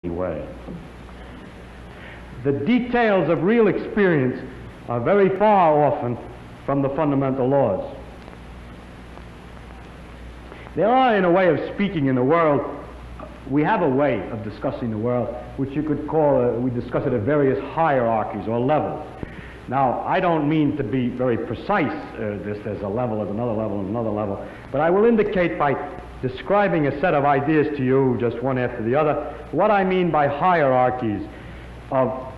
way. The details of real experience are very far often from the fundamental laws. There are, in a way of speaking, in the world, we have a way of discussing the world which you could call, we discuss it at various hierarchies or levels. Now, I don't mean to be very precise, there's a level, there's another level, and another level, but I will indicate by describing a set of ideas to you, just one after the other, what I mean by hierarchies of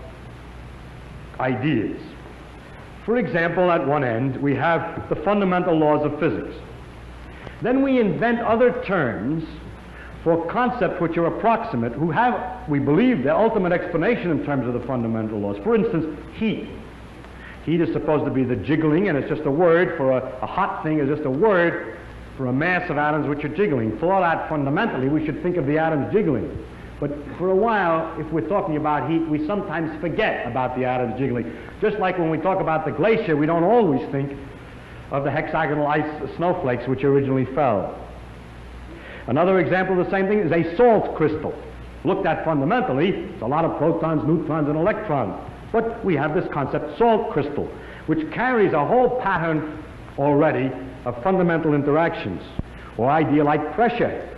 ideas. For example, at one end, we have the fundamental laws of physics. Then we invent other terms for concepts which are approximate, who have, we believe, the ultimate explanation in terms of the fundamental laws. For instance, heat. Heat is supposed to be the jiggling, and it's just a word for a hot thing, is just a word for a mass of atoms which are jiggling. For all that, fundamentally, we should think of the atoms jiggling. But for a while, if we're talking about heat, we sometimes forget about the atoms jiggling. Just like when we talk about the glacier, we don't always think of the hexagonal ice snowflakes which originally fell. Another example of the same thing is a salt crystal. Looked at fundamentally, it's a lot of protons, neutrons, and electrons. But we have this concept, salt crystal, which carries a whole pattern already of fundamental interactions, or idea like pressure.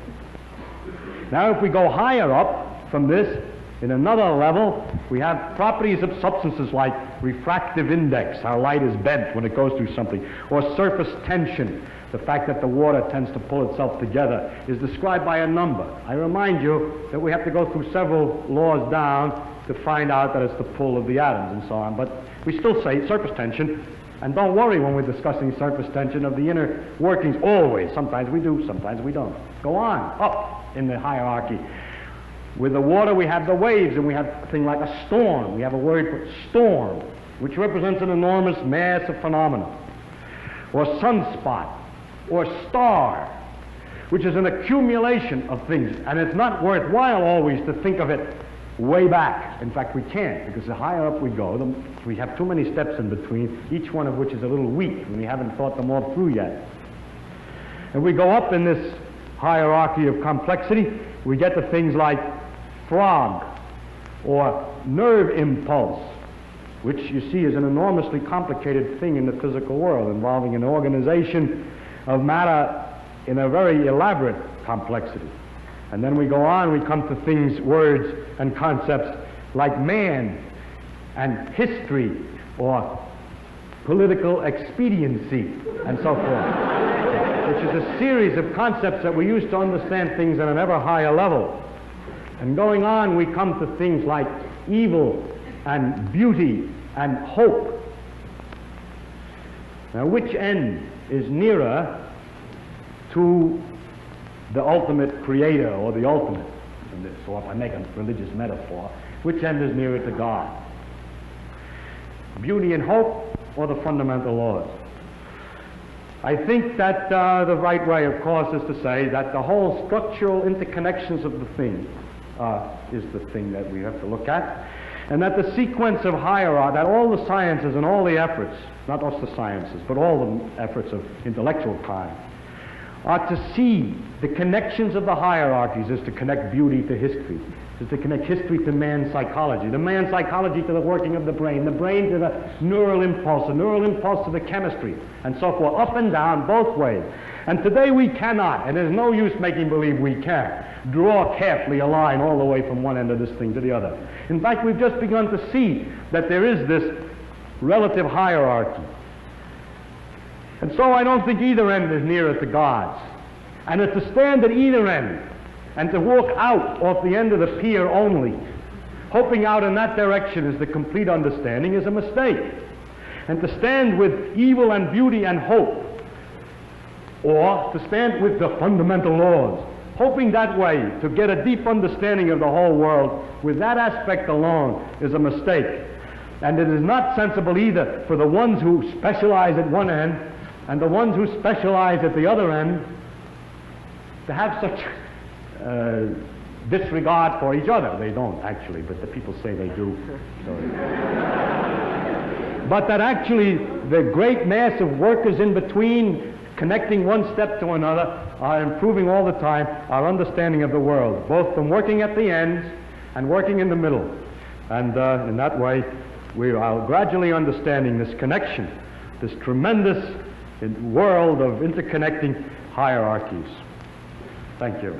Now, if we go higher up from this, in another level, we have properties of substances like refractive index, how light is bent when it goes through something, or surface tension, the fact that the water tends to pull itself together, is described by a number. I remind you that we have to go through several laws down to find out that it's the pull of the atoms and so on, but we still say surface tension, and don't worry when we're discussing surface tension of the inner workings, always. Sometimes we do, sometimes we don't. Go on, up in the hierarchy. With the water we have the waves, and we have a thing like a storm. We have a word for storm, which represents an enormous mass of phenomena. Or sunspot, or star, which is an accumulation of things. And it's not worthwhile always to think of it way back. In fact, we can't, because the higher up we go, we have too many steps in between, each one of which is a little weak, and we haven't thought them all through yet. And we go up in this hierarchy of complexity, we get to things like frog, or nerve impulse, which you see is an enormously complicated thing in the physical world, involving an organization of matter in a very elaborate complexity. And then we go on, we come to things, words, and concepts like man, and history, or political expediency, and so forth, which is a series of concepts that we use to understand things at an ever higher level. And going on, we come to things like evil, and beauty, and hope. Now, which end is nearer to the ultimate creator, or the ultimate? So if I make a religious metaphor, which end is nearer to God? Beauty and hope, or the fundamental laws? I think that the right way, of course, is to say that the whole structural interconnections of the thing is the thing that we have to look at, and that the sequence of hierarchy, that all the sciences and all the efforts, not just the sciences, but all the efforts of intellectual time, are to see the connections of the hierarchies, is to connect beauty to history, is to connect history to man's psychology, the man's psychology to the working of the brain to the neural impulse to the chemistry, and so forth, up and down, both ways. And today we cannot, and there's no use making believe we can, draw carefully a line all the way from one end of this thing to the other. In fact, we've just begun to see that there is this relative hierarchy. And so I don't think either end is nearer to God's. And to stand at either end and to walk out off the end of the pier only, hoping out in that direction is the complete understanding, is a mistake. And to stand with evil and beauty and hope, or to stand with the fundamental laws, hoping that way to get a deep understanding of the whole world with that aspect alone, is a mistake. And it is not sensible either for the ones who specialize at one end and the ones who specialize at the other end to have such disregard for each other. They don't, actually, but the people say they do. But that actually the great mass of workers in between, connecting one step to another, are improving all the time our understanding of the world, both from working at the ends and working in the middle. And in that way, we are gradually understanding this connection, this tremendous world of interconnecting hierarchies. Thank you.